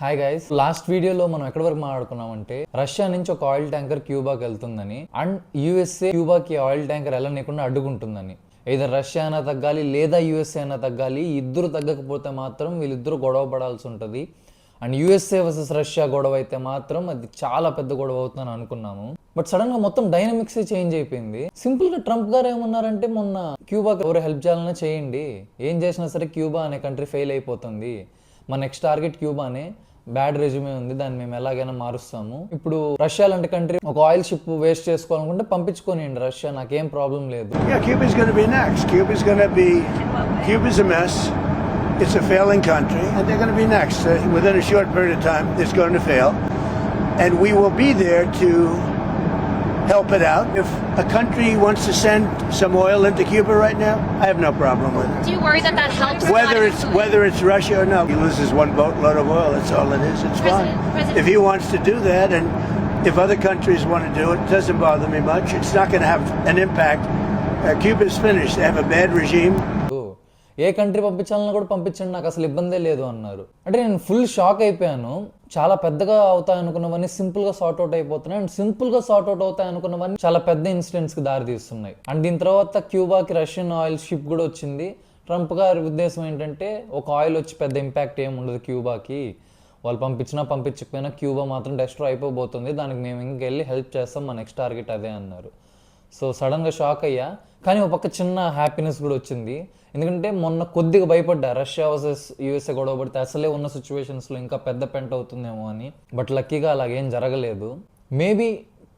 Hi guys, last వీడియోలో మనం ఎక్కడి వరకు మాట్లాడుకున్నామంటే రష్యా నుంచి ఒక ఆయిల్ ట్యాంకర్ క్యూబాకి వెళ్తుందని అండ్ యూఎస్ఏ క్యూబాకి ఆయిల్ ట్యాంకర్ వెళ్ళనీయకుండా అడ్డుకుంటుందని. either రష్యా అయినా తగ్గాలి లేదా యూఎస్ఏ అయినా తగ్గాలి, ఇద్దరు తగ్గకపోతే మాత్రం వీళ్ళిద్దరూ గొడవ పడాల్సి ఉంటుంది. అండ్ యూఎస్ఏ వర్సెస్ రష్యా గొడవ అయితే మాత్రం అది చాలా పెద్ద గొడవ అవుతుందని అనుకున్నాము. బట్ సడన్ గా మొత్తం డైనమిక్స్ చేంజ్ అయిపోయింది. సింపుల్ గా ట్రంప్ గారు ఏమన్నారంటే, మొన్న క్యూబాకి ఎవరు హెల్ప్ చేయాలన్నా చేయండి, ఏం చేసినా సరే క్యూబా అనే కంట్రీ ఫెయిల్ అయిపోతుంది, మా నెక్స్ట్ టార్గెట్ క్యూబానే, బ్యాడ్ రెజ్యూమే ఉంది, దాన్ని మేము ఎలాగైనా మారుస్తాము. ఇప్పుడు రష్యా లాంటి కంట్రీ ఒక ఆయిల్ షిప్ వేస్ట్ చేసుకోవాలనుకుంటే పంపించుకోనియండి, రష్యా నాకేం ప్రాబ్లం లేదు. Cuba's going to be next. Cuba's a mess. It's a failing country, and they're going to be next. Within a short period of time, it's going to fail, and we will be there to help it out. If a country wants to send some oil into Cuba right now, I have no problem with it. Do you worry that helps? Whether it's Russia or no, he loses one boatload of oil. That's all it is. It's fine. If he wants to do that, and if other countries want to do it, it doesn't bother me much. It's not going to have an impact. Cuba's finished. They have a bad regime. ఏ country పంపించాలన్నా కూడా పంపించండి, నాకు అసలు ఇబ్బందే లేదు అన్నారు. అంటే నేను ఫుల్ షాక్ అయిపోయాను. చాలా పెద్దగా అవుతాయి అనుకున్నవన్నీ సింపుల్ గా సార్ట్ అవుట్ అయిపోతున్నాయి, అండ్ సింపుల్ గా సార్ట్ అవుట్ అవుతాయి అనుకున్నవన్నీ చాలా పెద్ద ఇన్సిడెంట్స్ కి దారి తీస్తున్నాయి. అండ్ దీని తర్వాత క్యూబాకి రష్యన్ ఆయిల్ షిప్ కూడా వచ్చింది. ట్రంప్ గారి ఉద్దేశం ఏంటంటే, ఒక ఆయిల్ వచ్చి పెద్ద ఇంపాక్ట్ ఏమి ఉండదు క్యూబాకి, వాళ్ళు పంపించినా పంపించకపోయినా క్యూబా మాత్రం డెస్ట్రాయ్ అయిపోబోతుంది, దానికి మేము ఇంకెళ్ళి హెల్ప్ చేస్తాం, మా నెక్స్ట్ టార్గెట్ అదే అన్నారు. సో సడన్గా షాక్ అయ్యా, కానీ ఒక పక్క చిన్న హ్యాపీనెస్ కూడా వచ్చింది. ఎందుకంటే మొన్న కొద్దిగా భయపడ్డా, రష్యా వర్సెస్ యూఎస్ఏ గొడవ పడితే అసలే ఉన్న సిచ్యువేషన్స్లో ఇంకా పెద్ద పెంట అవుతుందేమో అని. బట్ లక్కీగా అలాగేం జరగలేదు. మేబీ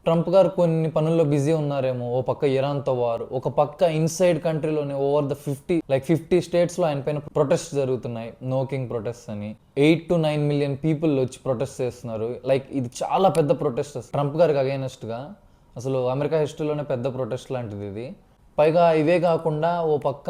ట్రంప్ గారు కొన్ని పనుల్లో బిజీ ఉన్నారేమో. ఓ పక్క ఇరాన్తో వారు, ఒక పక్క ఇన్సైడ్ కంట్రీలోనే ఓవర్ ద 50 స్టేట్స్లో ఆయన పైన ప్రొటెస్ట్ జరుగుతున్నాయి, నో కింగ్ ప్రొటెస్ట్ అని. 8 to 9 million పీపుల్ వచ్చి ప్రొటెస్ట్ చేస్తున్నారు. ఇది చాలా పెద్ద ప్రొటెస్ట్ ట్రంప్ గారికి అగైనెస్ట్గా, అసలు అమెరికా హిస్టరీలోనే పెద్ద ప్రొటెస్ట్ లాంటిది ఇది. పైగా ఇవే కాకుండా ఓ పక్క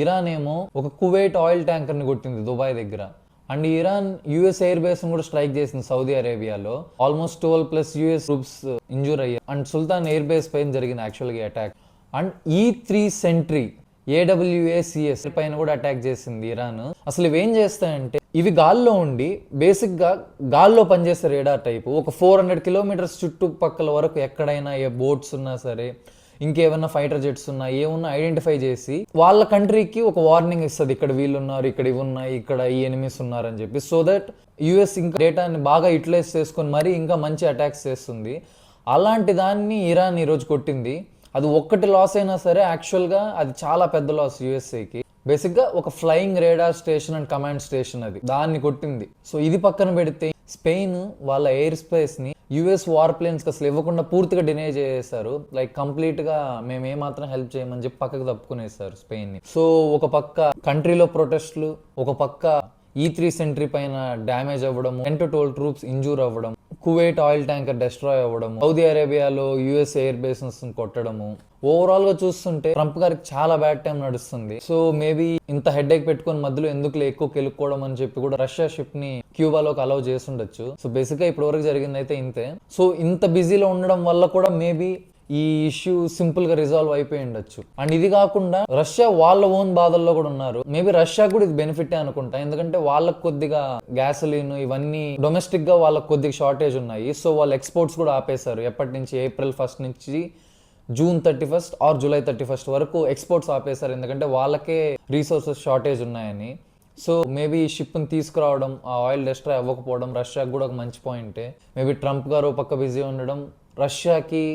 ఇరాన్ ఏమో ఒక కువైట్ ఆయిల్ ట్యాంకర్ని కొట్టింది దుబాయ్ దగ్గర. అండ్ ఇరాన్ యుఎస్ ఎయిర్ బేస్ని కూడా స్ట్రైక్ చేసింది సౌదీ అరేబియాలో. ఆల్మోస్ట్ 12+ యుఎస్ ట్రూప్స్ ఇంజూర్ అయ్యారు. అండ్ సుల్తాన్ ఎయిర్ బేస్ పైన జరిగింది యాక్చువల్గా attack. And E3 sentry AWACS పైన కూడా అటాక్ చేసింది ఇరాన్. అసలు ఇవేం చేస్తాయంటే, ఇవి గాల్లో ఉండి బేసిక్గా గాల్లో పనిచేసే రేడార్ టైపు. ఒక 400 kilometers చుట్టుపక్కల వరకు ఎక్కడైనా ఏ బోట్స్ ఉన్నా సరే, ఇంకేమన్నా ఫైటర్ జెట్స్ ఉన్నా ఏమున్నా ఐడెంటిఫై చేసి వాళ్ళ కంట్రీకి ఒక వార్నింగ్ ఇస్తుంది, ఇక్కడ వీళ్ళు ఉన్నారు, ఇక్కడ ఇవి ఉన్నాయి, ఇక్కడ ఈ ఎనిమీస్ ఉన్నారని చెప్పి. సో దట్ యుఎస్ ఇంకా డేటాని బాగా యూటిలైజ్ చేసుకొని మరీ ఇంకా మంచి అటాక్స్ చేస్తుంది. అలాంటి దాన్ని ఇరాన్ ఈరోజు కొట్టింది. అది ఒక్కటి లాస్ అయినా సరే యాక్చువల్గా అది చాలా పెద్ద లాస్ యూఎస్ఏకి. బేసిక్గా ఒక flying radar station and command station, అది దాన్ని కొట్టింది. సో ఇది పక్కన పెడితే స్పెయిన్ వాళ్ళ ఎయిర్ స్పేస్ ని యుఎస్ వార్ ప్లేన్స్ కి అసలు ఇవ్వకుండా పూర్తిగా డినే చేసేసారు. కంప్లీట్ గా మేము ఏమాత్రం హెల్ప్ చేయమని చెప్పి పక్కకు తప్పుకునేసారు స్పెయిన్ ని. సో ఒక పక్క కంట్రీలో ప్రొటెస్ట్లు, ఒక పక్క E3 సెంట్రీ పైన డ్యామేజ్ అవ్వడం, 10 to 12 ట్రూప్స్ ఇంజూర్ అవ్వడం, కువైట్ ఆయిల్ ట్యాంకర్ డెస్ట్రాయ్ అవ్వడం, సౌదీ అరేబియాలో యుఎస్ ఎయిర్ బేసెస్ కొట్టడము. ఓవరాల్ గా చూస్తుంటే ట్రంప్ గారికి చాలా బ్యాడ్ టైం నడుస్తుంది. సో మేబీ ఇంత హెడ్ ఏక్ పెట్టుకుని మధ్యలో ఎందుకులే ఎక్కువ కెలుక్కోవడం అని చెప్పి కూడా రష్యా షిప్ ని క్యూబాలోకి అలౌ చేసి ఉండొచ్చు. సో బేసిక్ గా ఇప్పటి వరకు జరిగింది అయితే ఇంతే. సో ఇంత బిజీలో ఉండడం వల్ల కూడా మేబీ ఈ ఇష్యూ సింపుల్ గా రిజాల్వ్ అయిపోయి ఉండొచ్చు. అండ్ ఇది కాకుండా రష్యా వాళ్ళ ఓన్ బాధల్లో కూడా ఉన్నారు. మేబీ రష్యా కూడా ఇది బెనిఫిట్ అనుకుంటా, ఎందుకంటే వాళ్ళకి కొద్దిగా గ్యాసోలిన్ ఇవన్నీ డొమెస్టిక్ గా వాళ్ళకి కొద్దిగా షార్టేజ్ ఉన్నాయి. సో వాళ్ళు ఎక్స్పోర్ట్స్ కూడా ఆపేశారు. ఎప్పటి నుంచి? April 1st నుంచి June 31st are July 31st వరకు ఎక్స్పోర్ట్స్ ఆపేశారు, ఎందుకంటే వాళ్ళకే రీసోర్సెస్ షార్టేజ్ ఉన్నాయని. సో మేబీ ఈ షిప్ని తీసుకురావడం, ఆ ఆయిల్ డెస్ట్రాయ్ అవ్వకపోవడం రష్యాకి కూడా ఒక మంచి పాయింటే. మేబీ ట్రంప్ గారు పక్క బిజీ ఉండడం, రష్యాకి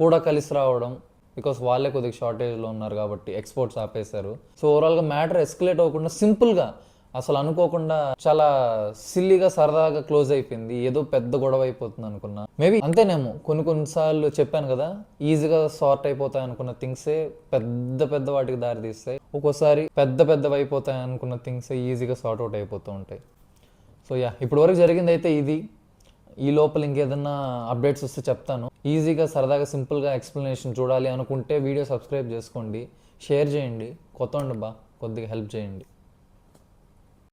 కూడా కలిసి రావడం, బికాస్ వాళ్ళే కొద్దిగా షార్టేజ్లో ఉన్నారు కాబట్టి ఎక్స్పోర్ట్స్ ఆపేశారు. సో ఓవరాల్గా మ్యాటర్ ఎస్కలేట్ అవ్వకుండా సింపుల్గా, అసలు అనుకోకుండా చాలా సిల్లీగా సరదాగా క్లోజ్ అయిపోయింది. ఏదో పెద్ద గొడవ అయిపోతుంది అనుకున్నా. మేబీ అంతేనేమో, కొన్నిసార్లు చెప్పాను కదా, ఈజీగా సార్ట్ అయిపోతాయి అనుకున్న థింగ్సే పెద్ద వాటికి దారి తీస్తాయి. ఒక్కోసారి పెద్దవి అయిపోతాయి అనుకున్న థింగ్సే ఈజీగా సార్ట్ అవుట్ అయిపోతూ ఉంటాయి. సో ఇప్పటి వరకు జరిగింది అయితే ఇది. ఈ లోపల ఇంకేదన్నా అప్డేట్స్ వస్తే చెప్తాను. ఈజీగా సరదాగా సింపుల్గా ఎక్స్ప్లెనేషన్ చూడాలి అనుకుంటే వీడియో సబ్స్క్రైబ్ చేసుకోండి, షేర్ చేయండి, కొద్దిగా హెల్ప్ చేయండి.